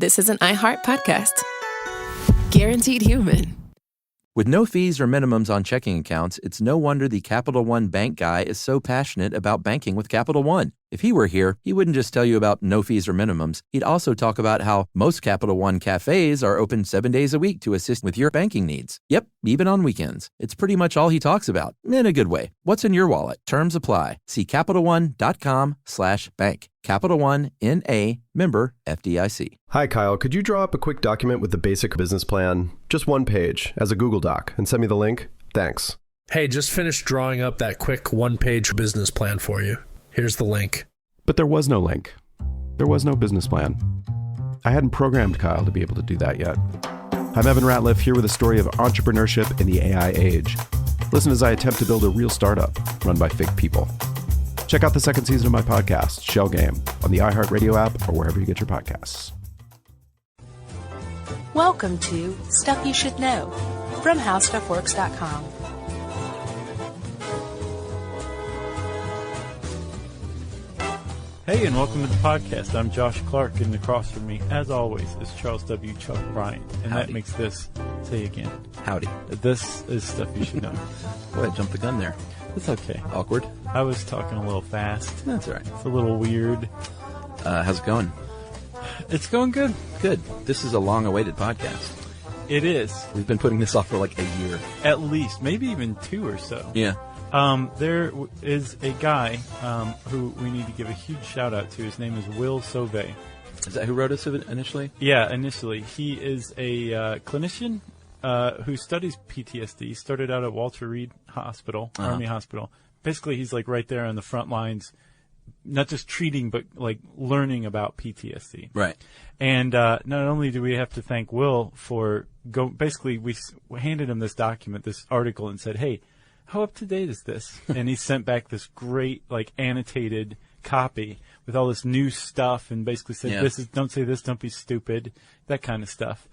this is an iHeart podcast. Guaranteed human. With no fees or minimums on checking accounts, it's no wonder the Capital One bank guy is so passionate about banking with Capital One. If he were here, he wouldn't just tell you about no fees or minimums. He'd also talk about how most Capital One cafes are open 7 days a week to assist with your banking needs. Yep, even on weekends. It's pretty much all he talks about, in a good way. What's in your wallet? Terms apply. See CapitalOne.com/bank. Capital One, N.A., member FDIC. Hi, Kyle. Could you draw up a quick document with the basic business plan, just one page, as a Google Doc, and send me the link? Thanks. Hey, just finished drawing up that quick one-page business plan for you. Here's the link. But there was no link. There was no business plan. I hadn't programmed Kyle to be able to do that yet. I'm Evan Ratliff, here with a story of entrepreneurship in the AI age. Listen as I attempt to build a real startup run by fake people. Check out the second season of my podcast, Shell Game, on the iHeartRadio app or wherever you get your podcasts. Welcome to Stuff You Should Know from HowStuffWorks.com. Hey, and welcome to the podcast. I'm Josh Clark, and across from me, as always, is Charles W. Chuck Bryant. And Howdy. That makes this, say again, Howdy. this is Stuff You Should Know. Boy, I jumped the gun there. It's okay. Awkward. I was talking a little fast. That's all right. It's a little weird. How's it going? It's going good. Good. This is a long-awaited podcast. It is. We've been putting this off for like a year. At least. Maybe even 2 or so. Yeah. There is a guy who we need to give a huge shout-out to. His name is Will Sauvé. Is that who wrote us initially? Yeah, initially. He is a clinician who studies PTSD. He started out at Walter Reed Hospital, Army Hospital. Basically, he's like right there on the front lines, not just treating, but like learning about PTSD. Right. And not only do we have to thank Will for basically we handed him this document, this article, and said, hey, how up to date is this? And he sent back this great, like, annotated copy with all this new stuff, and basically said, "This is don't say this, don't be stupid," that kind of stuff.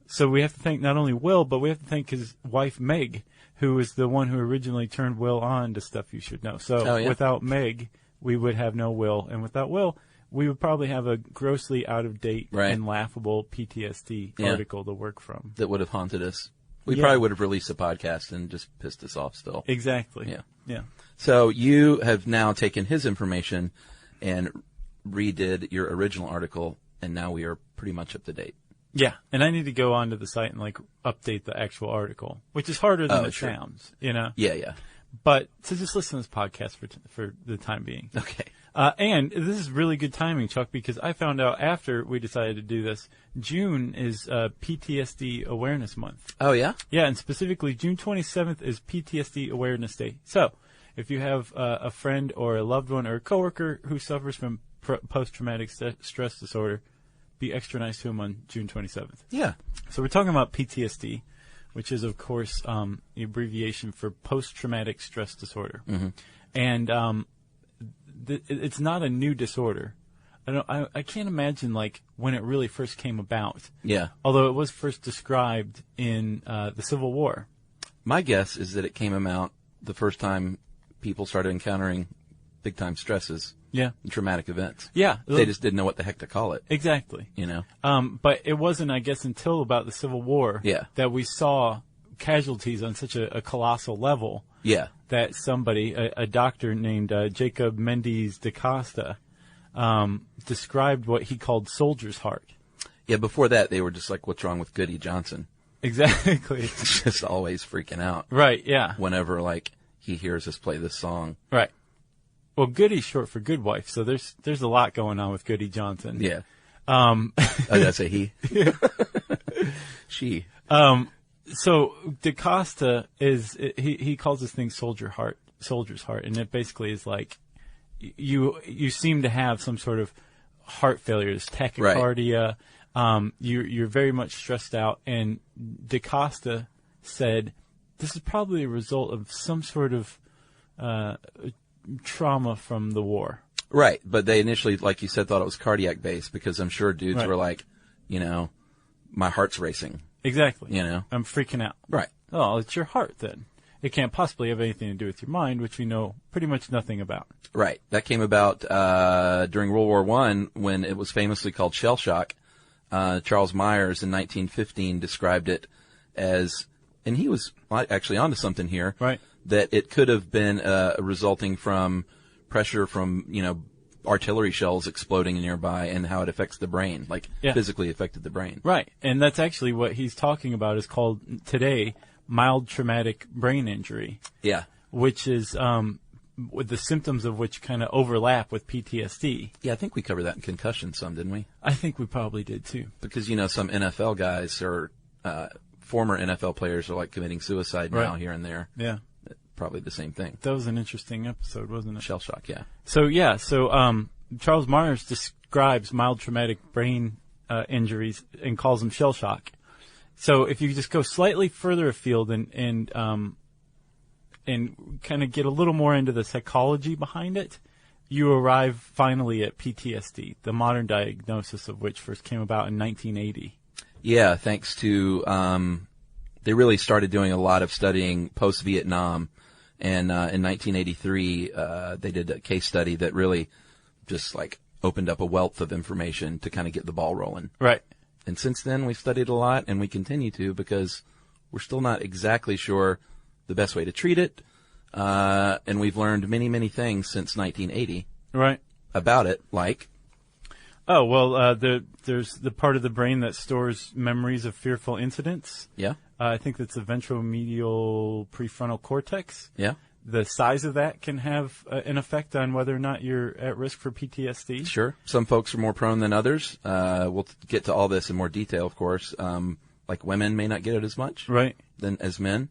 So we have to thank not only Will, but we have to thank his wife Meg, who was the one who originally turned Will on to Stuff You Should Know. So without Meg, we would have no Will, and without Will, we would probably have a grossly out of date and laughable PTSD article to work from that would have haunted us. We probably would have released a podcast and just pissed us off still. Exactly. Yeah. So you have now taken his information and redid your original article, and now we are pretty much up to date. Yeah, and I need to go onto the site and like update the actual article, which is harder than it sounds, you know? Yeah. But to just listen to this podcast for the time being. Okay. And this is really good timing, Chuck, because I found out after we decided to do this, June is PTSD Awareness Month. Oh, yeah? Yeah, and specifically June 27th is PTSD Awareness Day. So if you have a friend or a loved one or a coworker who suffers from post-traumatic stress disorder, be extra nice to him on June 27th. Yeah. So we're talking about PTSD, which is, of course, the abbreviation for post-traumatic stress disorder. Mm-hmm. And it's not a new disorder. I can't imagine like when it really first came about. Yeah. Although it was first described in the Civil War. My guess is that it came about the first time people started encountering big-time stresses. Yeah. And traumatic events. Yeah. They just didn't know what the heck to call it. Exactly. You know? But it wasn't, I guess, until about the Civil War that we saw casualties on such a colossal level. Yeah. That somebody, a doctor named Jacob Mendes da Costa, described what he called soldier's heart. Yeah, before that, they were just like, what's wrong with Goody Johnson? Exactly. Just always freaking out. Right, yeah. Whenever, like, he hears us play this song. Right. Well, Goody's short for good wife, so there's a lot going on with Goody Johnson. Yeah. I gotta say he. Yeah. She. So DaCosta he calls this thing soldier's heart, and it basically is like you seem to have some sort of heart failure, this tachycardia. Right. You're very much stressed out, and DaCosta said this is probably a result of some sort of trauma from the war. Right, but they initially, like you said, thought it was cardiac based because I'm sure dudes were like, you know, my heart's racing. Exactly. You know? I'm freaking out. Right. Oh, it's your heart then. It can't possibly have anything to do with your mind, which we know pretty much nothing about. Right. That came about during World War I when it was famously called shell shock. Charles Myers in 1915 described it as, and he was actually onto something here, right? That it could have been resulting from pressure from, artillery shells exploding nearby and how it affects the brain, physically affected the brain. Right. And that's actually what he's talking about is called today mild traumatic brain injury. Yeah. Which is with the symptoms of which kind of overlap with PTSD. Yeah, I think we covered that in concussion some, didn't we? I think we probably did too. Because, some NFL guys or former NFL players are committing suicide now here and there. Yeah. Probably the same thing. That was an interesting episode, wasn't it? Shell shock, yeah. So Charles Myers describes mild traumatic brain injuries and calls them shell shock. So if you just go slightly further afield and kind of get a little more into the psychology behind it, you arrive finally at PTSD, the modern diagnosis of which first came about in 1980. Yeah, thanks to they really started doing a lot of studying post-Vietnam. And in 1983, they did a case study that really just opened up a wealth of information to kind of get the ball rolling. Right. And since then, we've studied a lot, and we continue to because we're still not exactly sure the best way to treat it. And we've learned many, many things since 1980. Right. About it, like. Oh, well, there's the part of the brain that stores memories of fearful incidents. Yeah. I think that's the ventromedial prefrontal cortex. Yeah. The size of that can have an effect on whether or not you're at risk for PTSD. Sure. Some folks are more prone than others. We'll get to all this in more detail, of course. Women may not get it as much. Right. As men.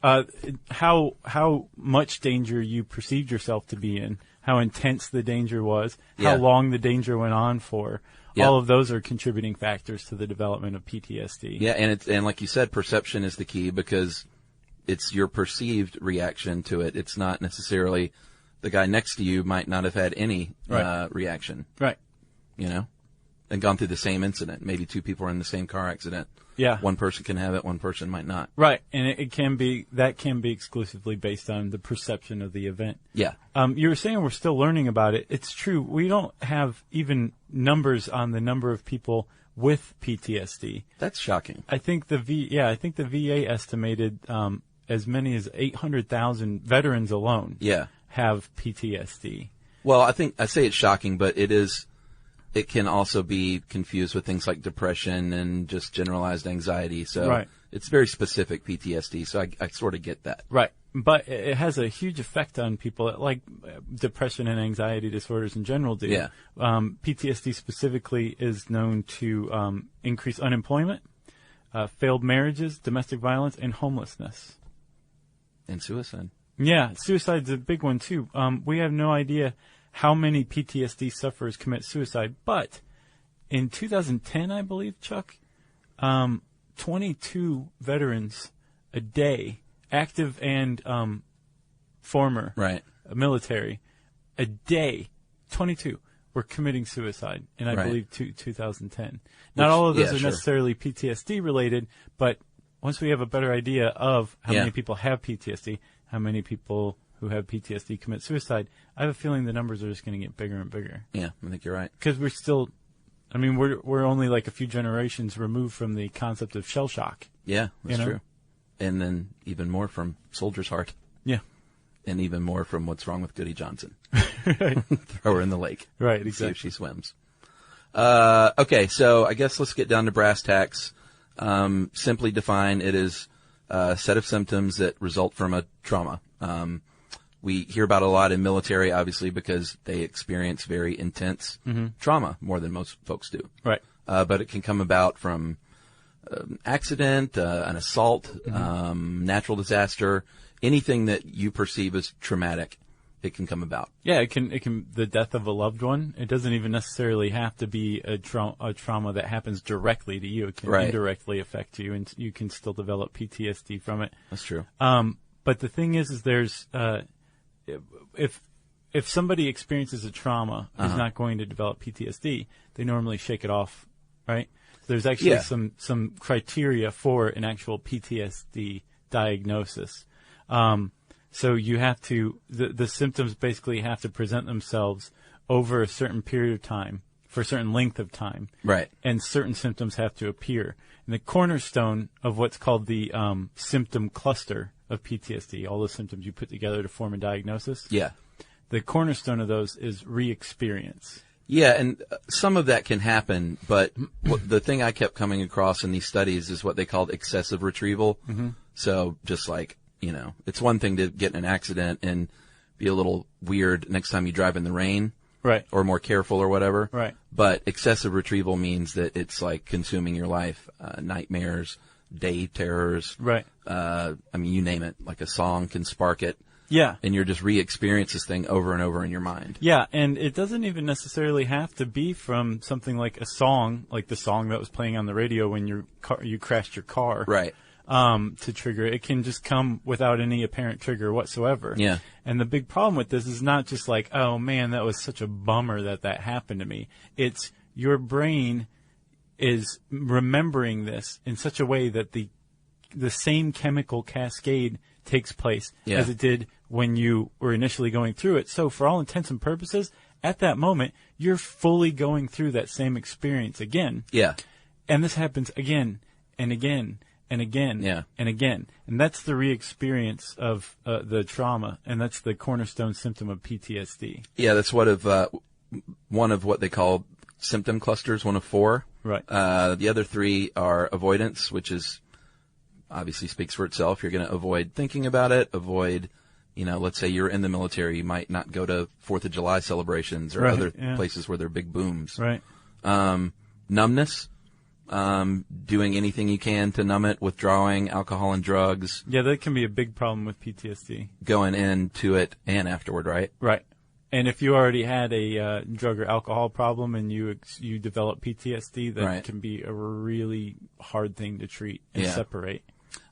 How much danger you perceived yourself to be in, how intense the danger was, how long the danger went on for. Yeah. All of those are contributing factors to the development of PTSD. Yeah, and like you said, perception is the key because it's your perceived reaction to it. It's not necessarily the guy next to you might not have had any reaction. Right. And gone through the same incident. Maybe two people are in the same car accident. Yeah. One person can have it, one person might not. Right. And it can be exclusively based on the perception of the event. Yeah. You were saying we're still learning about it. It's true. We don't have even numbers on the number of people with PTSD. That's shocking. I think the VA estimated as many as 800,000 veterans alone have PTSD. Well, I say it's shocking, but it can also be confused with things like depression and just generalized anxiety. So it's very specific PTSD. So I sort of get that. Right. But it has a huge effect on people like depression and anxiety disorders in general do. Yeah. PTSD specifically is known to increase unemployment, failed marriages, domestic violence, and homelessness. And suicide. Yeah. Suicide's a big one, too. We have no idea how many PTSD sufferers commit suicide, but in 2010, I believe, Chuck, 22 veterans a day, active and former military, a day, 22 were committing suicide, and I believe 2010. Not all of those are necessarily PTSD related, but once we have a better idea of how many people have PTSD, how many people who have PTSD commit suicide, I have a feeling the numbers are just going to get bigger and bigger. Yeah, I think you're right. Because we're still, we're only like a few generations removed from the concept of shell shock. Yeah, that's true. And then even more from Soldier's Heart. Yeah. And even more from What's Wrong with Goody Johnson. Throw her in the lake. Right, exactly. See if she swims. Okay, so I guess let's get down to brass tacks. Simply define, it is a set of symptoms that result from a trauma. We hear about it a lot in military, obviously, because they experience very intense trauma more than most folks do. Right. But it can come about from accident, an assault, natural disaster, anything that you perceive as traumatic, it can come about. Yeah, it can the death of a loved one. It doesn't even necessarily have to be a trauma that happens directly to you. It can indirectly affect you, and you can still develop PTSD from it. That's true. But the thing is there's if somebody experiences a trauma is not going to develop PTSD, they normally shake it off, right? There's actually some criteria for an actual PTSD diagnosis. So you have to the symptoms basically have to present themselves over a certain period of time for a certain length of time. Right. And certain symptoms have to appear. And the cornerstone of what's called the symptom cluster of PTSD, all the symptoms you put together to form a diagnosis. Yeah. The cornerstone of those is re-experience. Yeah, and some of that can happen, but the thing I kept coming across in these studies is what they called excessive retrieval. Mm-hmm. So just like, it's one thing to get in an accident and be a little weird next time you drive in the rain. Right. Or more careful or whatever. Right. But excessive retrieval means that it's like consuming your life, nightmares, day terrors. Right. You name it. Like a song can spark it. Yeah. And you're just re-experience this thing over and over in your mind. Yeah, and it doesn't even necessarily have to be from something like a song, like the song that was playing on the radio when you crashed your car. Right. To trigger it. It can just come without any apparent trigger whatsoever. Yeah. And the big problem with this is not just like, oh man, that was such a bummer that happened to me. It's your brain is remembering this in such a way that the same chemical cascade takes place as it did when you were initially going through it. So for all intents and purposes, at that moment, you're fully going through that same experience again. Yeah. And this happens again and again and again and again. And that's the re-experience of the trauma, and that's the cornerstone symptom of PTSD. Yeah, that's one of what they call symptom clusters, one of 4. Right. The other 3 are avoidance, which is obviously speaks for itself. You're going to avoid thinking about it, avoid, let's say you're in the military, you might not go to 4th of July celebrations or other places where there are big booms. Right. Numbness, doing anything you can to numb it, withdrawing alcohol and drugs. Yeah, that can be a big problem with PTSD. Going into it and afterward, right? Right. And if you already had a drug or alcohol problem and you develop PTSD, that can be a really hard thing to treat and separate.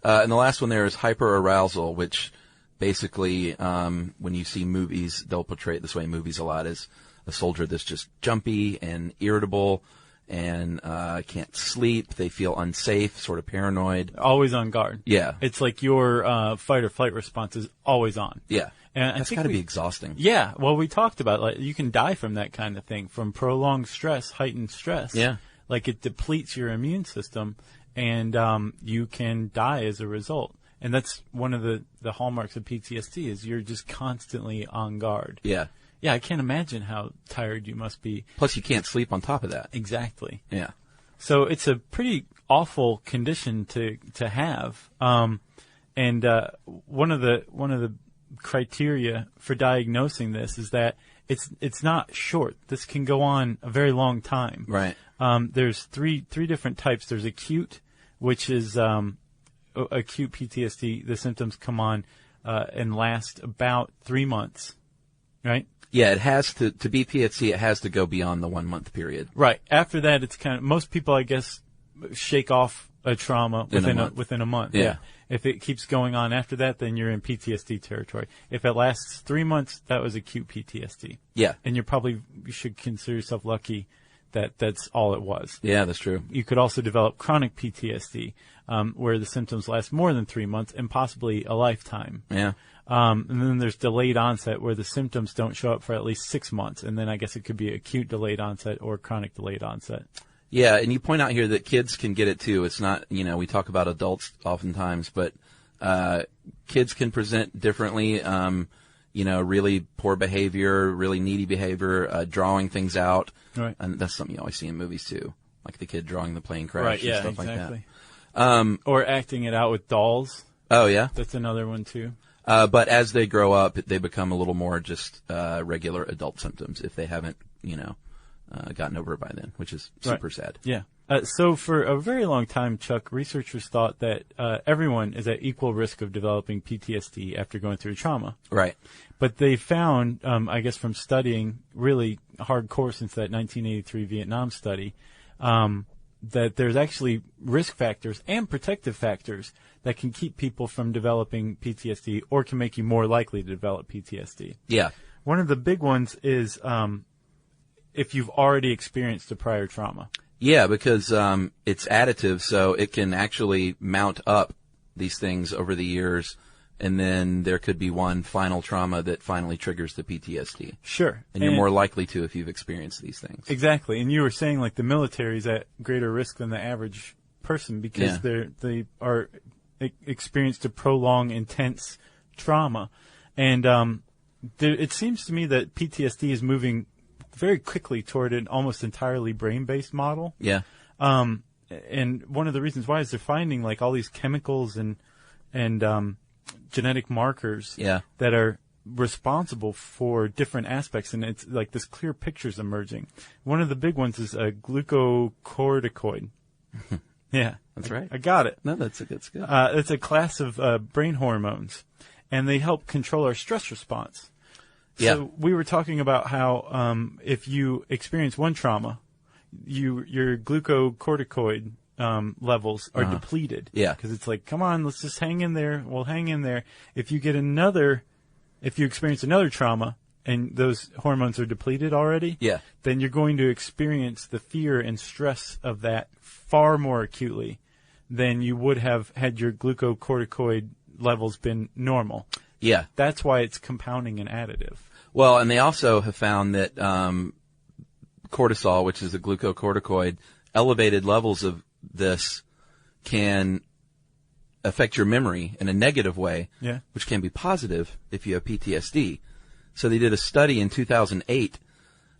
And the last one there is hyperarousal, which basically, when you see movies, they'll portray it this way in movies a lot, as a soldier that's just jumpy and irritable and can't sleep. They feel unsafe, sort of paranoid. Always on guard. Yeah. It's like your fight or flight response is always on. Yeah. And that's got to be exhausting. Yeah. Well, we talked about, like, you can die from that kind of thing, from prolonged stress, heightened stress. Yeah. Like, it depletes your immune system, and you can die as a result. And that's one of the hallmarks of PTSD, is you're just constantly on guard. Yeah. Yeah, I can't imagine how tired you must be. Plus, you can't sleep on top of that. Exactly. Yeah. So it's a pretty awful condition to have. And one of the criteria for diagnosing this is that it's not short. This can go on a very long time. Right. There's three different types. There's acute, which is acute PTSD. The symptoms come on and last about 3 months. Right. Yeah, it has to be PTSD. It has to go beyond the 1 month period. Right. After that, it's kind of, most people, I guess, shake off a trauma within a month. Yeah. If it keeps going on after that, then you're in PTSD territory. If it lasts 3 months, that was acute PTSD. Yeah. And you should consider yourself lucky that that's all it was. Yeah, that's true. You could also develop chronic PTSD, where the symptoms last more than 3 months and possibly a lifetime. Yeah. And then there's delayed onset, where the symptoms don't show up for at least 6 months. And then I guess it could be acute delayed onset or chronic delayed onset. Yeah, and you point out here that kids can get it too. It's not, we talk about adults oftentimes, but kids can present differently. Really poor behavior, really needy behavior, drawing things out. Right. And that's something you always see in movies too, like the kid drawing the plane crash and stuff exactly. like that. Or acting it out with dolls. Oh, yeah? That's another one too. But as they grow up, they become a little more just regular adult symptoms if they haven't, gotten over it by then, which is super sad. Yeah. So for a very long time, Chuck, researchers thought that everyone is at equal risk of developing PTSD after going through trauma. Right. But they found, I guess from studying really hardcore since that 1983 Vietnam study, that there's actually risk factors and protective factors that can keep people from developing PTSD or can make you more likely to develop PTSD. Yeah. One of the big ones is if you've already experienced a prior trauma. Yeah, because it's additive, so it can actually mount up these things over the years And then there could be one final trauma that finally triggers the PTSD. Sure. And you're more likely to if you've experienced these things. Exactly. And you were saying like the military is at greater risk than the average person because they are experienced a prolonged, intense trauma. And it seems to me that PTSD is moving very quickly toward an almost entirely brain-based model. Yeah. And one of the reasons why is they're finding like all these chemicals and genetic markers that are responsible for different aspects, and it's like this clear picture's emerging. One of the big ones is a glucocorticoid. Yeah, that's right. I got it. No, that's good. It's a class of brain hormones, and they help control our stress response. So we were talking about how if you experience one trauma, your glucocorticoid levels are depleted. Yeah. Because it's like, come on, let's just hang in there. We'll hang in there. If you experience another trauma and those hormones are depleted already, then you're going to experience the fear and stress of that far more acutely than you would have had your glucocorticoid levels been normal. Yeah. That's why it's compounding and additive. Well, and they also have found that cortisol, which is a glucocorticoid, elevated levels of this can affect your memory in a negative way, which can be positive if you have PTSD. So they did a study in 2008,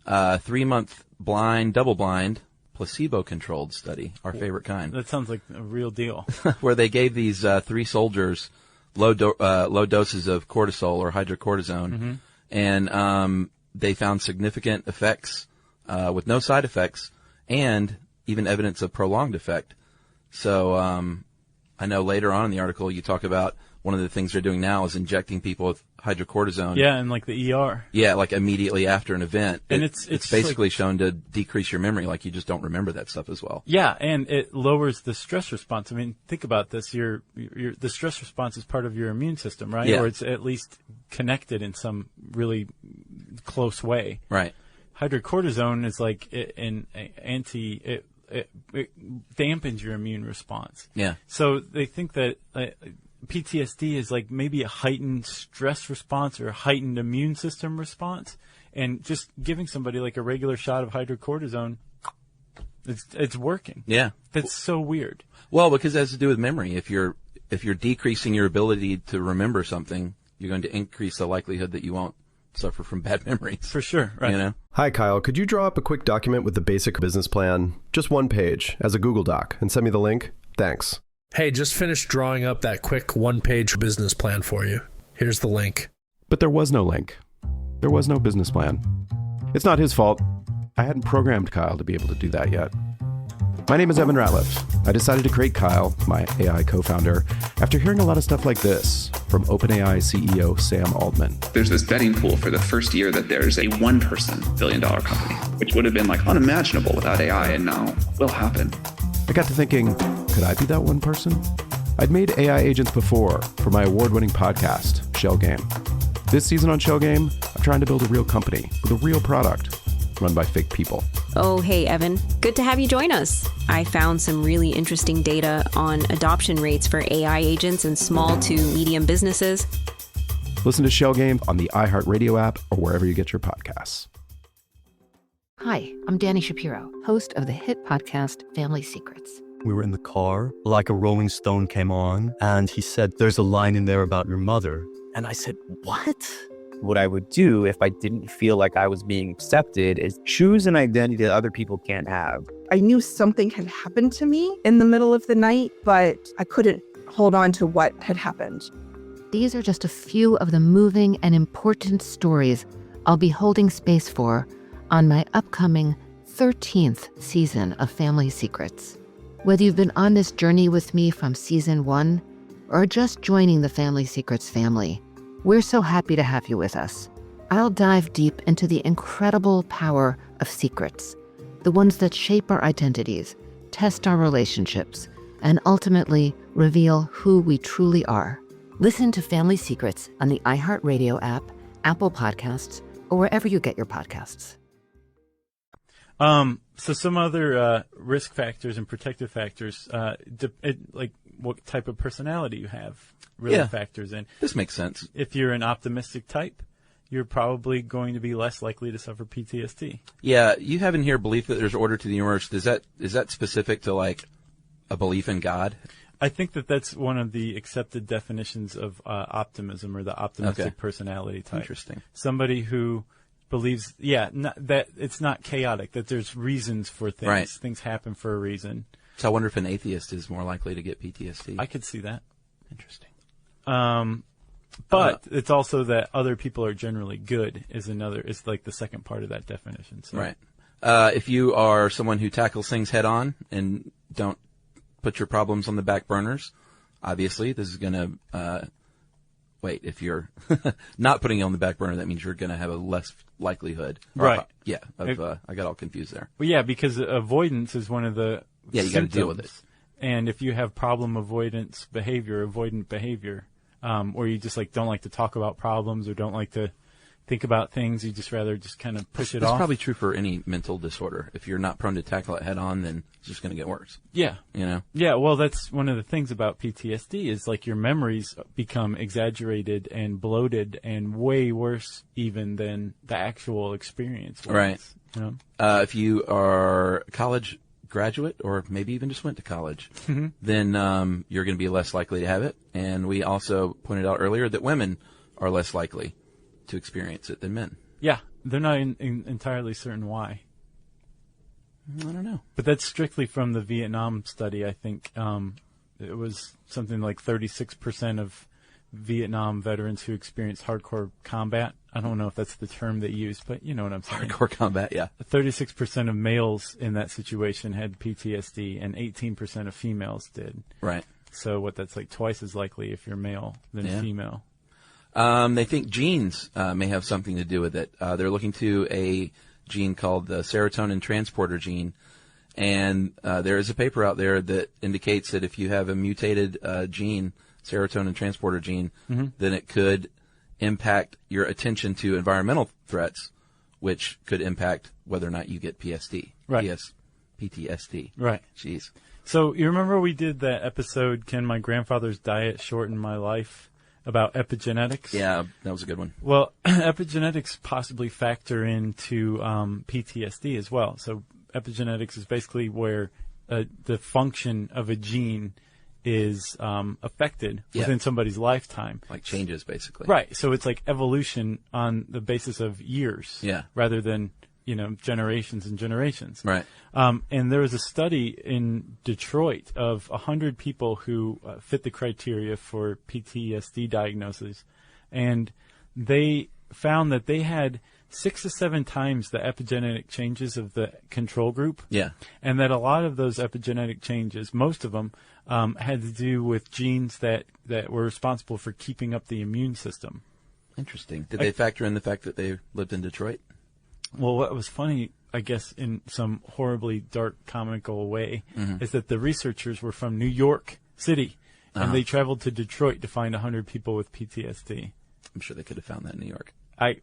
3-month blind, double-blind, placebo-controlled study, our favorite kind. That sounds like a real deal. Where they gave these 3 soldiers low doses of cortisol or hydrocortisone, and they found significant effects with no side effects and even evidence of prolonged effect. So I know later on in the article you talk about one of the things they're doing now is injecting people with hydrocortisone. Yeah, and like the ER. Yeah, like immediately after an event. And it's basically like, shown to decrease your memory, like you just don't remember that stuff as well. Yeah, and it lowers the stress response. I mean, think about this. The stress response is part of your immune system, right? Yeah. Or it's at least connected in some really close way. Right. Hydrocortisone is like an anti... It dampens your immune response. Yeah. So they think that PTSD is like maybe a heightened stress response or a heightened immune system response, and just giving somebody like a regular shot of hydrocortisone, it's working. Yeah. That's so weird. Well, because it has to do with memory. If you're decreasing your ability to remember something, you're going to increase the likelihood that you won't suffer from bad memories. For sure, right. You know? Hi, Kyle. Could you draw up a quick document with the basic business plan, just one page, as a Google Doc, and send me the link? Thanks. Hey, just finished drawing up that quick one-page business plan for you. Here's the link. But there was no link. There was no business plan. It's not his fault. I hadn't programmed Kyle to be able to do that yet. My name is Evan Ratliff. I decided to create Kyle, my AI co-founder, after hearing a lot of stuff like this from OpenAI CEO Sam Altman. There's this betting pool for the first year that there's a one-person billion-dollar company, which would have been like unimaginable without AI, and now will happen. I got to thinking, could I be that one person? I'd made AI agents before for my award-winning podcast, Shell Game. This season on Shell Game, I'm trying to build a real company with a real product run by fake people. Oh, hey, Evan. Good to have you join us. I found some really interesting data on adoption rates for AI agents in small to medium businesses. Listen to Shell Game on the iHeartRadio app or wherever you get your podcasts. Hi, I'm Danny Shapiro, host of the hit podcast Family Secrets. We were in the car, like a Rolling Stone came on, and he said, "There's a line in there about your mother." And I said, "What?" What I would do if I didn't feel like I was being accepted is choose an identity that other people can't have. I knew something had happened to me in the middle of the night, but I couldn't hold on to what had happened. These are just a few of the moving and important stories I'll be holding space for on my upcoming 13th season of Family Secrets. Whether you've been on this journey with me from season 1 or just joining the Family Secrets family, we're so happy to have you with us. I'll dive deep into the incredible power of secrets, the ones that shape our identities, test our relationships, and ultimately reveal who we truly are. Listen to Family Secrets on the iHeartRadio app, Apple Podcasts, or wherever you get your podcasts. So some other risk factors and protective factors, what type of personality you have really factors in. This makes sense. If you're an optimistic type, you're probably going to be less likely to suffer PTSD. Yeah, you have in here belief that there's order to the universe. Is that specific to like a belief in God? I think that's one of the accepted definitions of optimism, or the optimistic personality type. Interesting. Somebody who believes, that it's not chaotic, that there's reasons for things. Right. Things happen for a reason. So I wonder if an atheist is more likely to get PTSD. I could see that. Interesting. But it's also that other people are generally good is like the second part of that definition. So. Right. If you are someone who tackles things head on and don't put your problems on the back burners, obviously this is going to, if you're not putting it on the back burner, that means you're going to have a less likelihood. Right. I got all confused there. Well, yeah, because avoidance is one of the you got to deal with it. And if you have problem avoidant behavior, or you just don't like to talk about problems or don't like to think about things, you just rather just kind of push it off. That's probably true for any mental disorder. If you're not prone to tackle it head on, then it's just going to get worse. Yeah. You know? Yeah, well, that's one of the things about PTSD is your memories become exaggerated and bloated and way worse even than the actual experience was. Right. You know? If you are a college graduate or maybe even just went to college, then you're going to be less likely to have it. And we also pointed out earlier that women are less likely to experience it than men. Yeah, they're not entirely certain why. I don't know. But that's strictly from the Vietnam study. I think it was something like 36% of Vietnam veterans who experienced hardcore combat. I don't know if that's the term they use, but you know what I'm saying. Hardcore combat, yeah. 36% of males in that situation had PTSD, and 18% of females did. Right. So that's twice as likely if you're male than female. They think genes may have something to do with it. They're looking to a gene called the serotonin transporter gene. And there is a paper out there that indicates that if you have a mutated gene, serotonin transporter gene, then it could impact your attention to environmental threats, which could impact whether or not you get PSD. Right. PTSD. Right. Jeez. So you remember we did that episode, Can My Grandfather's Diet Shorten My Life? About epigenetics? Yeah, that was a good one. Well, epigenetics possibly factor into PTSD as well. So epigenetics is basically where the function of a gene is affected within somebody's lifetime. Like changes, basically. Right. So it's like evolution on the basis of years rather than, generations and generations. Right. And there was a study in Detroit of 100 people who fit the criteria for PTSD diagnosis. And they found that they had 6 to 7 times the epigenetic changes of the control group. Yeah. And that a lot of those epigenetic changes, most of them, had to do with genes that were responsible for keeping up the immune system. Interesting. Did they factor in the fact that they lived in Detroit? Well, what was funny, I guess, in some horribly dark, comical way, is that the researchers were from New York City, and they traveled to Detroit to find 100 people with PTSD. I'm sure they could have found that in New York. I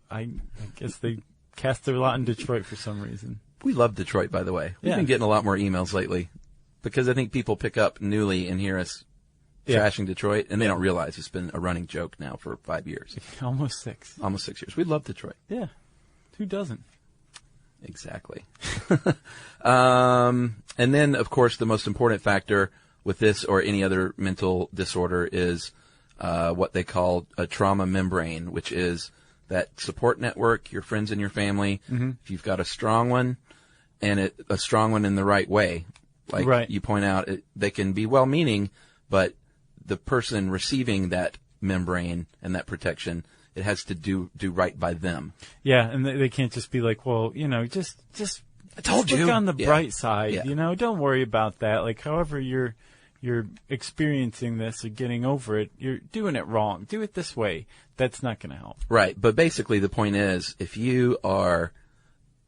guess they cast their lot in Detroit for some reason. We love Detroit, by the way. We've been getting a lot more emails lately because I think people pick up newly and hear us trashing Detroit, and they don't realize it's been a running joke now for 5 years. Almost 6. Almost 6 years. We love Detroit. Yeah. Who doesn't? Exactly. And then, of course, the most important factor with this or any other mental disorder is what they call a trauma membrane, which is that support network, your friends and your family. If you've got a strong one, and a strong one in the right way, like you point out, they can be well-meaning, but the person receiving that membrane and that protection, it has to do right by them. Yeah, and they can't just be like, well, just I told you. Look on the bright side, don't worry about that. Like, however you're experiencing this or getting over it, you're doing it wrong. Do it this way. That's not going to help. Right, but basically the point is, if you are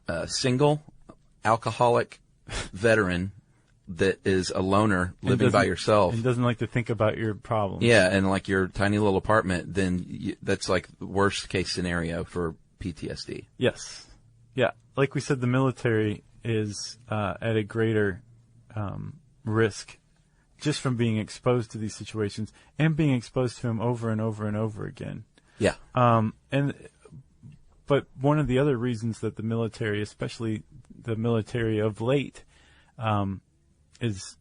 a single, alcoholic veteran that is a loner living by yourself and doesn't like to think about your problems. Yeah, and like your tiny little apartment, then that's like the worst case scenario for PTSD. Yes. Yeah. Like we said, the military is at a greater risk just from being exposed to these situations and being exposed to them over and over and over again. Yeah. But one of the other reasons that the military, especially the military of late, is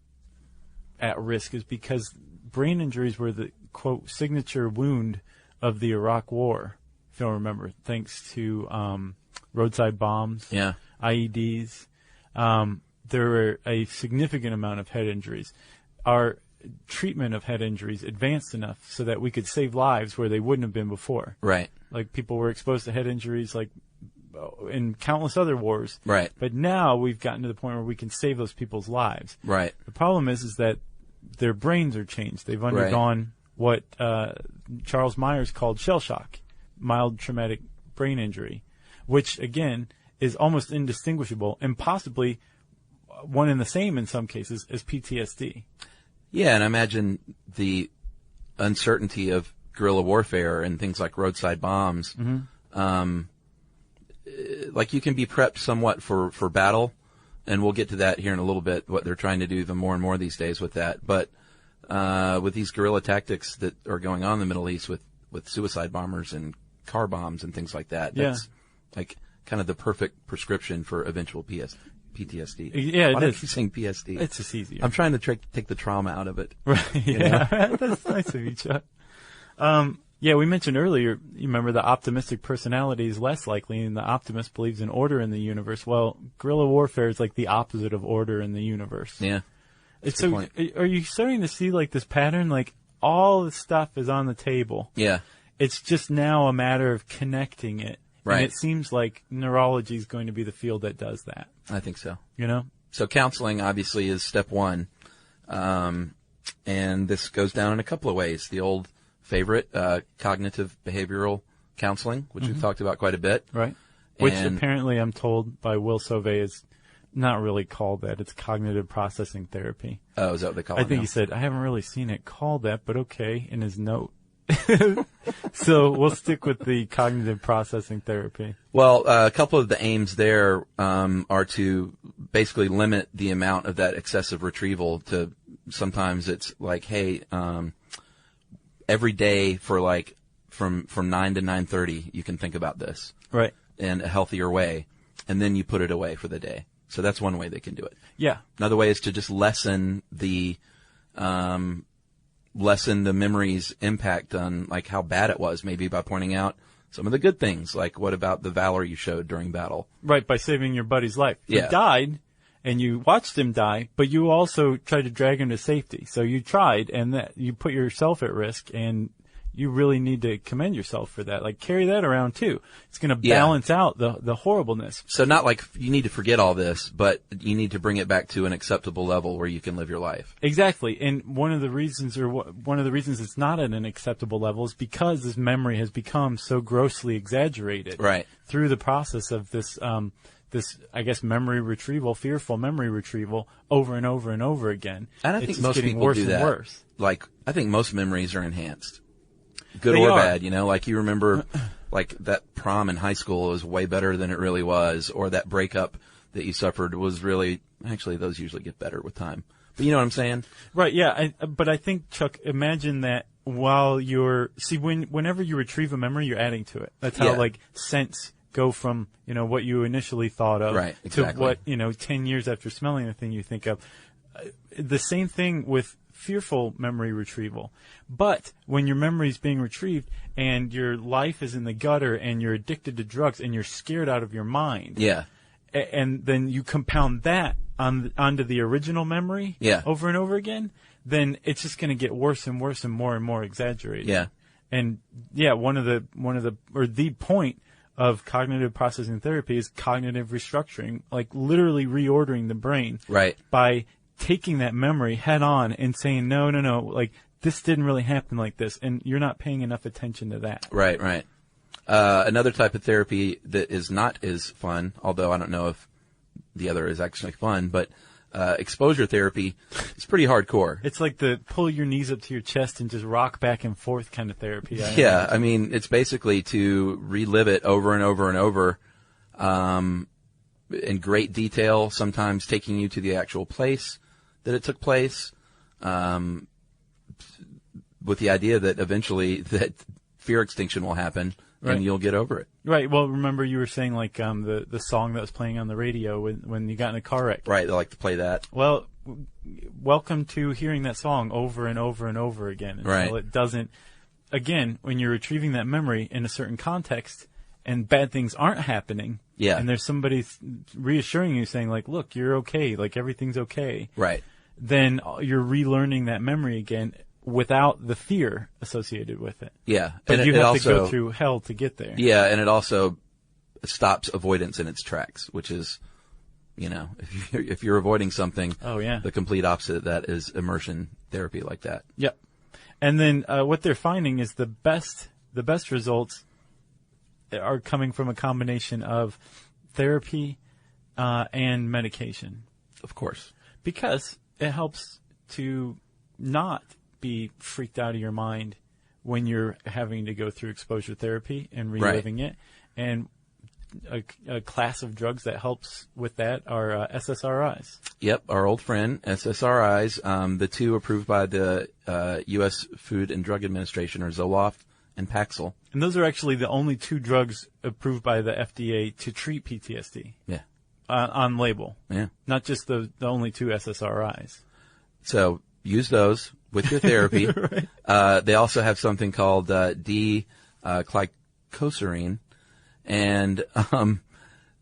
at risk is because brain injuries were the, quote, signature wound of the Iraq War, if you'll remember, thanks to roadside bombs, IEDs. There were a significant amount of head injuries. Our treatment of head injuries advanced enough so that we could save lives where they wouldn't have been before. Right. Like people were exposed to head injuries like in countless other wars. Right. But now we've gotten to the point where we can save those people's lives. Right. The problem is that their brains are changed. They've undergone what Charles Myers called shell shock, mild traumatic brain injury, which again is almost indistinguishable and possibly one and the same in some cases as PTSD. Yeah, and I imagine the uncertainty of guerrilla warfare and things like roadside bombs. Like you can be prepped somewhat for battle, and we'll get to that here in a little bit, what they're trying to do even more and more these days with that. But with these guerrilla tactics that are going on in the Middle East with suicide bombers and car bombs and things like that, that's like kind of the perfect prescription for eventual PTSD. Yeah, Why do I keep saying PSD? It's just easier. I'm trying to take the trauma out of it. Right. Yeah. That's nice of you, Chuck. Yeah, we mentioned earlier, you remember the optimistic personality is less likely, and the optimist believes in order in the universe. Well, guerrilla warfare is like the opposite of order in the universe. Yeah. So, are you starting to see like this pattern? Like all the stuff is on the table. Yeah. It's just now a matter of connecting it. Right. And it seems like neurology is going to be the field that does that. I think so. You know? So counseling obviously is step one. And this goes down in a couple of ways. The old favorite, cognitive behavioral counseling, which we've talked about quite a bit. Right. Which apparently I'm told by Will Sauvé is not really called that. It's cognitive processing therapy. Oh, is that what they call it? I think he said, I haven't really seen it called that, but okay, in his note. So we'll stick with the cognitive processing therapy. Well, a couple of the aims there are to basically limit the amount of that excessive retrieval to sometimes it's like, hey, every day for like from 9 to 9:30 you can think about this. Right. In a healthier way, and then you put it away for the day. So that's one way they can do it. Yeah. Another way is to just lessen the memory's impact on like how bad it was, maybe by pointing out some of the good things, like what about the valor you showed during battle? Right, by saving your buddy's life. He Yeah. died, and you watched him die, but you also tried to drag him to safety. So you tried, and that you put yourself at risk, and you really need to commend yourself for that. Like, carry that around, too. It's going to balance out the horribleness. So not like you need to forget all this, but you need to bring it back to an acceptable level where you can live your life. Exactly. And one of the reasons it's not at an acceptable level is because this memory has become so grossly exaggerated. Right. Through the process of this, I guess, memory retrieval, fearful memory retrieval over and over and over again. And I think most people do that. Worse. Like, I think most memories are enhanced. Good They or are. bad, you know, like you remember like that prom in high school was way better than it really was, or that breakup that you suffered was really, actually those usually get better with time. But you know what I'm saying? Right, yeah. But I think, Chuck, imagine that while whenever you retrieve a memory, you're adding to it. That's how like scents go from, what you initially thought of to what, 10 years after smelling the thing you think of. The same thing with fearful memory retrieval. But when your memory is being retrieved and your life is in the gutter and you're addicted to drugs and you're scared out of your mind. Yeah. And then you compound that onto the original memory over and over again, then it's just going to get worse and worse and more exaggerated. Yeah. And the point of cognitive processing therapy is cognitive restructuring, like literally reordering the brain. Right. By taking that memory head on and saying, no, like this didn't really happen like this, and you're not paying enough attention to that. Right. Another type of therapy that is not as fun, although I don't know if the other is actually fun, but exposure therapy is pretty hardcore. It's like the pull your knees up to your chest and just rock back and forth kind of therapy. I mean, it's basically to relive it over and over and over in great detail, sometimes taking you to the actual place that it took place, with the idea that eventually that fear extinction will happen and you'll get over it. Right. Well, remember you were saying like the song that was playing on the radio when you got in a car wreck. Right. They like to play that. Well, welcome to hearing that song over and over and over again until it doesn't. Again, when you're retrieving that memory in a certain context and bad things aren't happening, and there's somebody reassuring you saying like, look, you're okay, like everything's okay. Right. Then you're relearning that memory again without the fear associated with it. Yeah. But and you it have also, to go through hell to get there. Yeah, and it also stops avoidance in its tracks, which is, if you're avoiding something, the complete opposite of that is immersion therapy like that. Yep. And then what they're finding is the best results are coming from a combination of therapy and medication. Of course. Because it helps to not be freaked out of your mind when you're having to go through exposure therapy and reliving it. And a class of drugs that helps with that are SSRIs. Yep, our old friend, SSRIs. The two approved by the U.S. Food and Drug Administration are Zoloft and Paxil. And those are actually the only two drugs approved by the FDA to treat PTSD. Yeah. On label. Yeah. Not just the only two SSRIs. So use those with your therapy. They also have something called D-glycoserine. And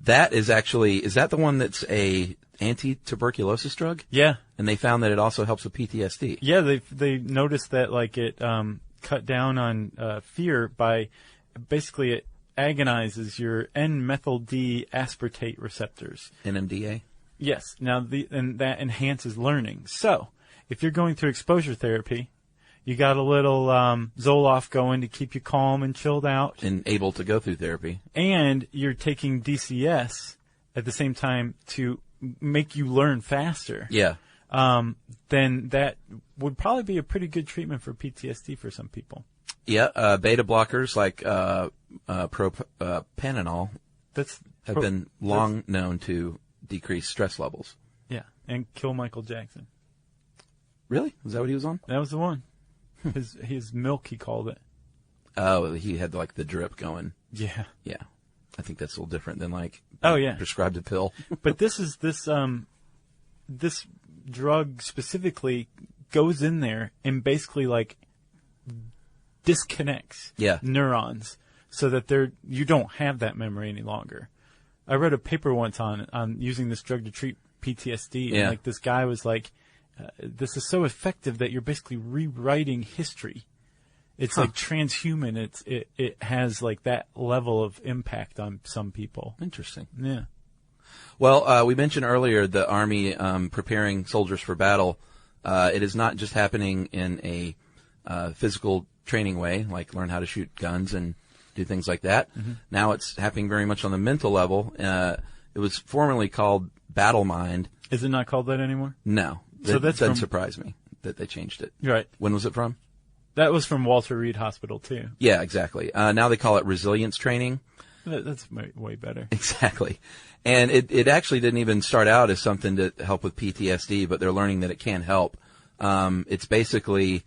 that is that the one that's a anti-tuberculosis drug? Yeah. And they found that it also helps with PTSD. Yeah, they noticed that like it cut down on fear by basically it agonizes your N-methyl-D aspartate receptors. NMDA? Yes. Now and that enhances learning. So if you're going through exposure therapy, you got a little Zoloft going to keep you calm and chilled out. And able to go through therapy. And you're taking DCS at the same time to make you learn faster. Yeah. Then that would probably be a pretty good treatment for PTSD for some people. Yeah. Beta blockers like propranolol have been long known to decrease stress levels. Yeah. And kill Michael Jackson. Really? Was that what he was on? That was the one. His milk, he called it. Oh, he had like the drip going. Yeah. Yeah. I think that's a little different than like prescribed a pill. But this drug specifically goes in there and basically like disconnects neurons so that you don't have that memory any longer. I read a paper once on using this drug to treat PTSD and like this guy was like, this is so effective that you're basically rewriting history. It's like transhuman. It has like that level of impact on some people. Interesting. Yeah. Well, we mentioned earlier the Army preparing soldiers for battle. It is not just happening in a physical training way, like learn how to shoot guns and do things like that. Mm-hmm. Now it's happening very much on the mental level. It was formerly called Battle Mind. Is it not called that anymore? No. So that doesn't surprise me that they changed it. Right. When was it from? That was from Walter Reed Hospital, too. Yeah, exactly. Now they call it resilience training. That's way better. Exactly. And it actually didn't even start out as something to help with PTSD, but they're learning that it can help. It's basically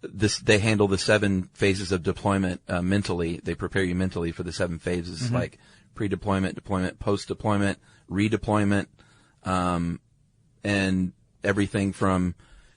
they handle the 7 phases of deployment mentally. They prepare you mentally for the 7 phases, like pre-deployment, deployment, post-deployment, redeployment, and everything from,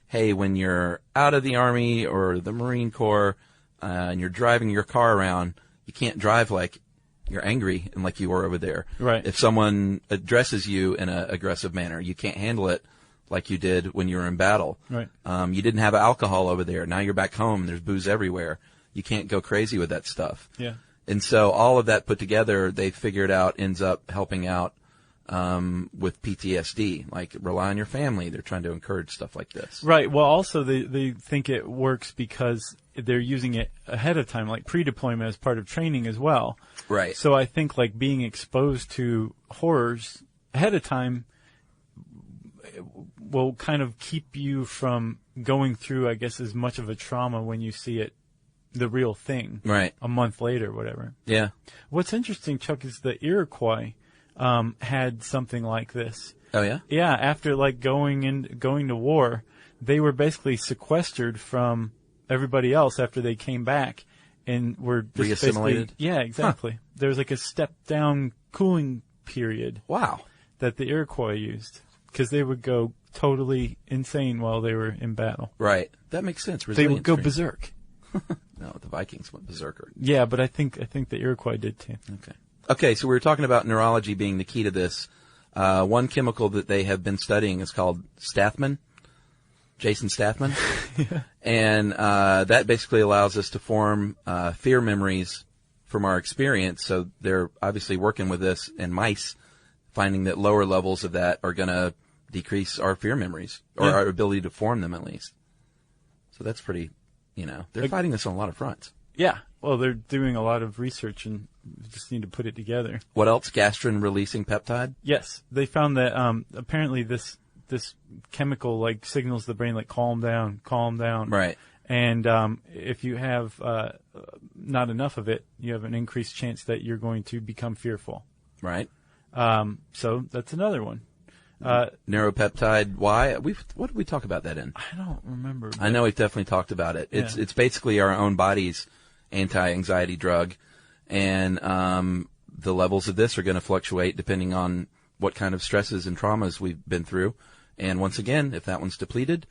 hey, when you're out of the Army or the Marine Corps and you're driving your car around, you can't drive like you're angry and like you were over there. Right. If someone addresses you in an aggressive manner, you can't handle it like you did when you were in battle. Right. You didn't have alcohol over there. Now you're back home and there's booze everywhere. You can't go crazy with that stuff. Yeah. And so all of that put together, they figured out ends up helping out with PTSD, like rely on your family. They're trying to encourage stuff like this. Right. Well, also they think it works because they're using it ahead of time, like pre-deployment as part of training as well. Right. So I think like being exposed to horrors ahead of time will kind of keep you from going through, I guess, as much of a trauma when you see it, the real thing. Right. A month later, whatever. Yeah. What's interesting, Chuck, is the Iroquois had something like this. Oh, yeah? Yeah, after like going to war, they were basically sequestered from everybody else after they came back and were just re-assimilated? Yeah, exactly. Huh. There was like a step-down cooling period. Wow. That the Iroquois used because they would go totally insane while they were in battle. Right. That makes sense. They would go berserk. No, the Vikings went berserker. Yeah, but I think the Iroquois did too. Okay, so we were talking about neurology being the key to this. One chemical that they have been studying is called Jason Stathman. Yeah. And that basically allows us to form fear memories from our experience. So they're obviously working with this in mice, finding that lower levels of that are going to decrease our fear memories, or our ability to form them at least. So that's pretty, they're fighting this on a lot of fronts. Yeah. Well, they're doing a lot of research and just need to put it together. What else? Gastrin-releasing peptide? Yes. They found that apparently this chemical like signals the brain like calm down. Right. And if you have not enough of it, you have an increased chance that you're going to become fearful. Right. So that's another one. Neuropeptide Y. What did we talk about that in? I don't remember. I know we've definitely talked about it. It's basically our own body's anti-anxiety drug, and the levels of this are going to fluctuate depending on what kind of stresses and traumas we've been through. And once again, if that one's depleted,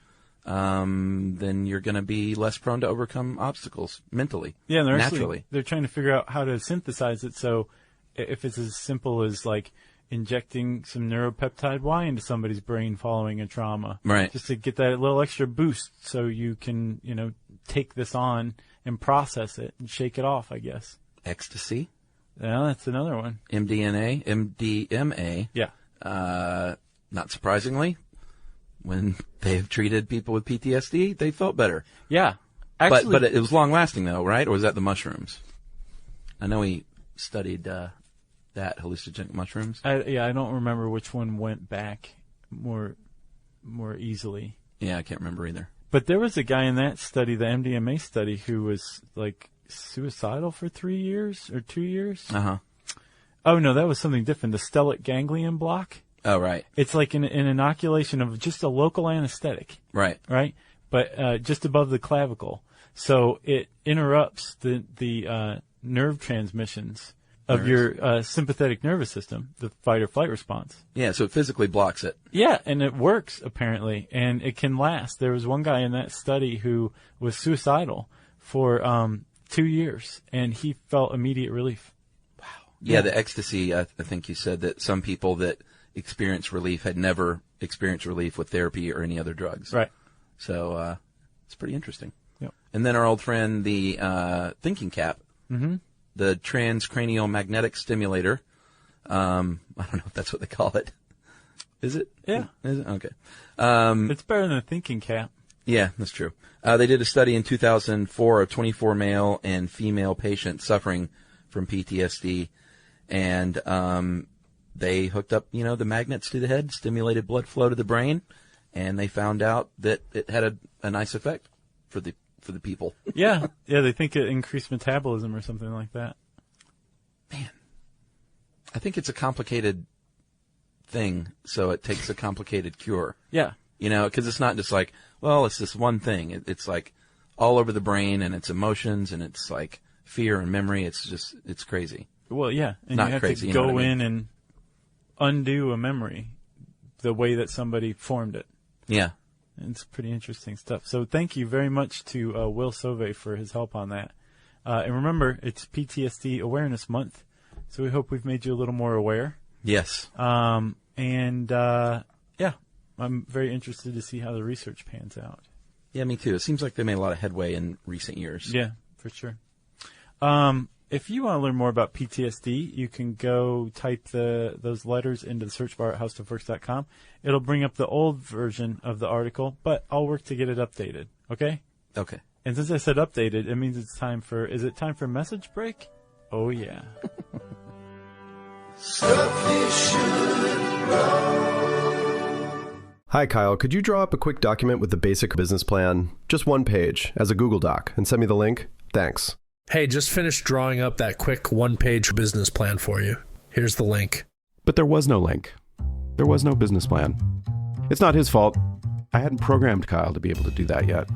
then you're going to be less prone to overcome obstacles mentally. Yeah, and naturally. They're trying to figure out how to synthesize it. So if it's as simple as like injecting some neuropeptide Y into somebody's brain following a trauma. Right. Just to get that little extra boost so you can, take this on and process it and shake it off, I guess. Ecstasy? Yeah, that's another one. MDMA. Yeah. Not surprisingly, when they've treated people with PTSD, they felt better. Yeah. Actually, but it was long lasting though, right? Or was that the mushrooms? I know he studied that hallucinogenic mushrooms. I don't remember which one went back more easily. Yeah, I can't remember either. But there was a guy in that study, the MDMA study, who was like suicidal for 3 years or 2 years. Uh-huh. Oh no, that was something different. The stellate ganglion block. Oh, right. It's like an inoculation of just a local anesthetic. Right. Right? But just above the clavicle. So it interrupts the nerve transmissions of your sympathetic nervous system, the fight or flight response. Yeah, so it physically blocks it. Yeah, and it works, apparently, and it can last. There was one guy in that study who was suicidal for 2 years, and he felt immediate relief. Wow. Yeah, the ecstasy, I think you said that some people that experience relief had never experienced relief with therapy or any other drugs. Right. So it's pretty interesting. Yep. And then our old friend, the thinking cap. Mm-hmm. The transcranial magnetic stimulator. I don't know if that's what they call it. Is it? Yeah. Is it? Okay. It's better than a thinking cap. Yeah, that's true. They did a study in 2004 of 24 male and female patients suffering from PTSD, and they hooked up, the magnets to the head, stimulated blood flow to the brain, and they found out that it had a nice effect for the people. Yeah, they think it increased metabolism or something like that. Man, I think it's a complicated thing, so it takes a complicated cure. Yeah. Because it's not just like, well, it's this one thing. It's like all over the brain, and it's emotions, and it's like fear and memory. It's crazy. Well, yeah, and not you have crazy, to go in and undo a memory the way that somebody formed it. Yeah. It's pretty interesting stuff. So thank you very much to Will Sauvé for his help on that. And remember, it's PTSD Awareness Month, so we hope we've made you a little more aware. Yes. I'm very interested to see how the research pans out. Yeah, me too. It seems like they made a lot of headway in recent years. Yeah, for sure. If you want to learn more about PTSD, you can go type those letters into the search bar at howstuffworks.com. It'll bring up the old version of the article, but I'll work to get it updated. Okay? Okay. And since I said updated, it means it's time for... Is it time for message break? Oh, yeah. Stuff you should know. Hi, Kyle. Could you draw up a quick document with the basic business plan, just one page, as a Google Doc, and send me the link? Thanks. Hey, just finished drawing up that quick one-page business plan for you. Here's the link. But there was no link. There was no business plan. It's not his fault. I hadn't programmed Kyle to be able to do that yet.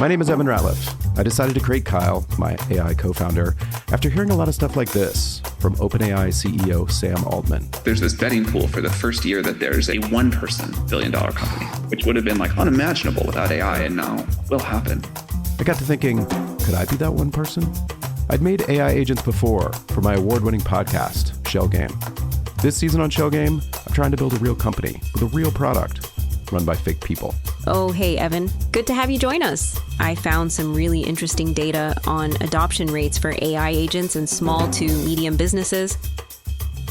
My name is Evan Ratliff. I decided to create Kyle, my AI co-founder, after hearing a lot of stuff like this from OpenAI CEO Sam Altman. There's this betting pool for the first year that there's a one-person billion-dollar company, which would have been like unimaginable without AI, and now will happen. I got to thinking, could I be that one person? I'd made AI agents before for my award-winning podcast, Shell Game. This season on Shell Game, I'm trying to build a real company with a real product run by fake people. Oh, hey, Evan. Good to have you join us. I found some really interesting data on adoption rates for AI agents in small to medium businesses.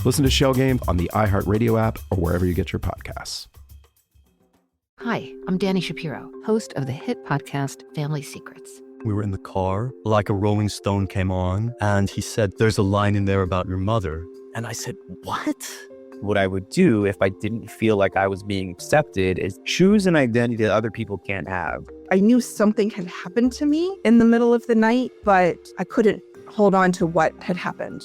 Listen to Shell Game on the iHeartRadio app or wherever you get your podcasts. Hi, I'm Danny Shapiro, host of the hit podcast Family Secrets. We were in the car, like a Rolling Stone came on, and he said, "There's a line in there about your mother." And I said, "What?" What I would do if I didn't feel like I was being accepted is choose an identity that other people can't have. I knew something had happened to me in the middle of the night, but I couldn't hold on to what had happened.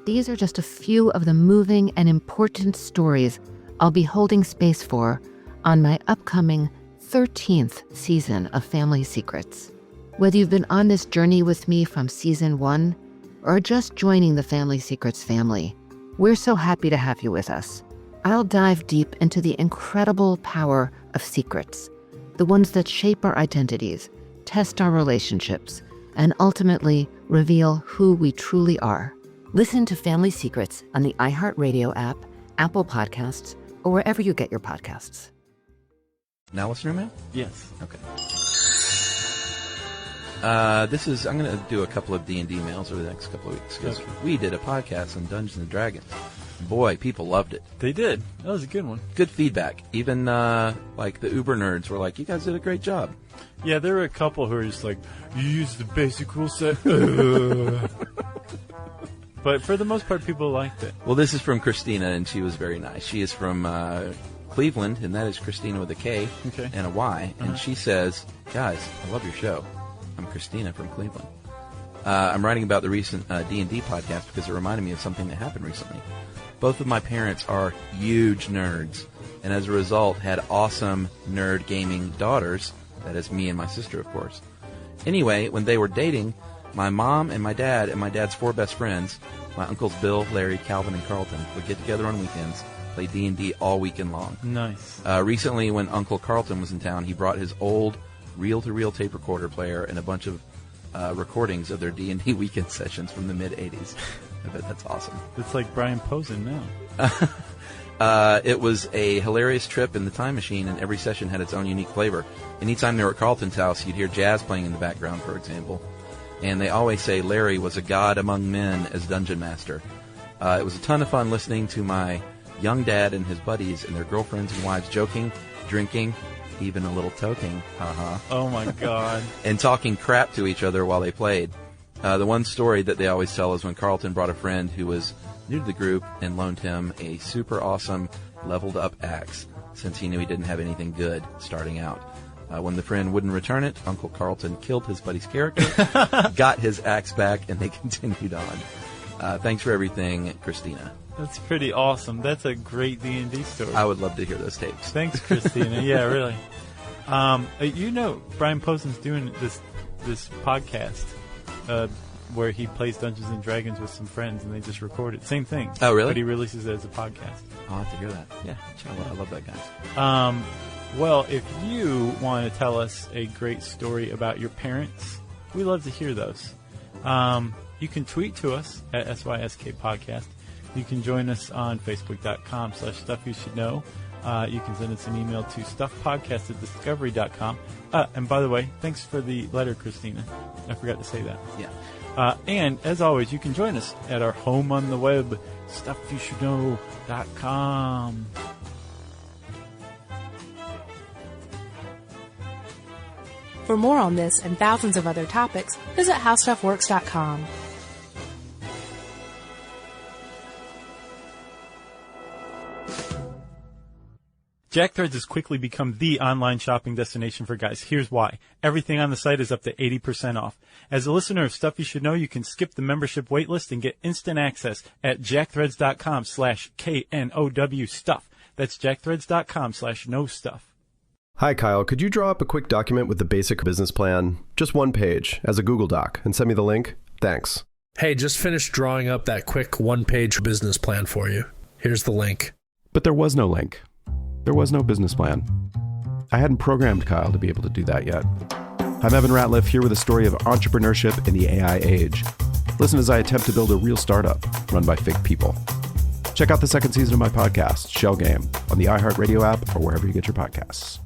These are just a few of the moving and important stories I'll be holding space for on my upcoming 13th season of Family Secrets. Whether you've been on this journey with me from season 1 or just joining the Family Secrets family, we're so happy to have you with us. I'll dive deep into the incredible power of secrets, the ones that shape our identities, test our relationships, and ultimately reveal who we truly are. Listen to Family Secrets on the iHeartRadio app, Apple Podcasts, or wherever you get your podcasts. Now listener mail? Yes. Okay. I'm going to do a couple of D&D mails over the next couple of weeks because we did a podcast on Dungeons & Dragons. Boy, people loved it. They did. That was a good one. Good feedback. Even like the Uber nerds were like, you guys did a great job. Yeah, there were a couple who were just like, you used the basic rule set. But for the most part, people liked it. Well, this is from Christina, and she was very nice. She is from Cleveland, and that is Christina with a K and a Y. And she says, guys, I love your show. I'm Christina from Cleveland. I'm writing about the recent D&D podcast because it reminded me of something that happened recently. Both of my parents are huge nerds, and as a result had awesome nerd gaming daughters. That is me and my sister, of course. Anyway, when they were dating, my mom and my dad's 4 best friends, my uncles Bill, Larry, Calvin, and Carlton, would get together on weekends, play D&D all weekend long. Nice. Recently, when Uncle Carlton was in town, he brought his old reel-to-reel tape recorder player and a bunch of recordings of their D&D weekend sessions from the mid-'80s. I bet that's awesome. It's like Brian Posen now. It was a hilarious trip in the time machine, and every session had its own unique flavor. Anytime they were at Carlton's house, you'd hear jazz playing in the background, for example. And they always say Larry was a god among men as dungeon master. It was a ton of fun listening to my young dad and his buddies and their girlfriends and wives joking, drinking, even a little toking, Oh my God. and talking crap to each other while they played. The one story that they always tell is when Carlton brought a friend who was new to the group and loaned him a super awesome leveled up axe since he knew he didn't have anything good starting out. When the friend wouldn't return it, Uncle Carlton killed his buddy's character, got his axe back, and they continued on. Thanks for everything, Christina. That's pretty awesome. That's a great D&D story. I would love to hear those tapes. Thanks, Christina. Yeah, really. Brian Posen's doing this podcast where he plays Dungeons and Dragons with some friends, and they just record it. Same thing. Oh, really? But he releases it as a podcast. I'll have to hear that. Yeah, I love that guy. Well, if you want to tell us a great story about your parents, we love to hear those. You can tweet to us at SYSK Podcast. You can join us on Facebook.com/StuffYouShouldKnow. You can send us an email to StuffPodcast@Discovery.com. And by the way, thanks for the letter, Christina. I forgot to say that. Yeah. And as always, you can join us at our home on the web, StuffYouShouldKnow.com. For more on this and thousands of other topics, visit HowStuffWorks.com. JackThreads has quickly become the online shopping destination for guys. Here's why. Everything on the site is up to 80% off. As a listener of Stuff You Should Know, you can skip the membership waitlist and get instant access at jackthreads.com/KNOW stuff. That's jackthreads.com/know stuff. Hi, Kyle. Could you draw up a quick document with the basic business plan, just one page, as a Google Doc, and send me the link? Thanks. Hey, just finished drawing up that quick one-page business plan for you. Here's the link. But there was no link. There was no business plan. I hadn't programmed Kyle to be able to do that yet. I'm Evan Ratliff, here with a story of entrepreneurship in the AI age. Listen as I attempt to build a real startup run by fake people. Check out the second season of my podcast, Shell Game, on the iHeartRadio app or wherever you get your podcasts.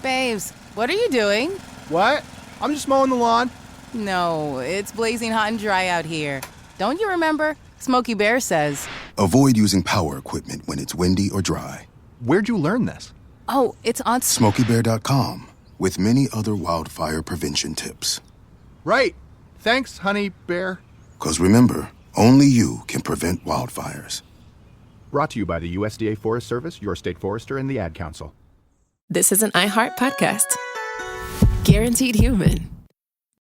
Babes, what are you doing? What? I'm just mowing the lawn. No, it's blazing hot and dry out here. Don't you remember? Smokey Bear says, avoid using power equipment when it's windy or dry. Where'd you learn this? Oh, it's on SmokeyBear.com, with many other wildfire prevention tips. Right. Thanks, honey bear. 'Cause remember, only you can prevent wildfires. Brought to you by the USDA Forest Service, your state forester, and the Ad Council. This is an iHeart podcast. Guaranteed human.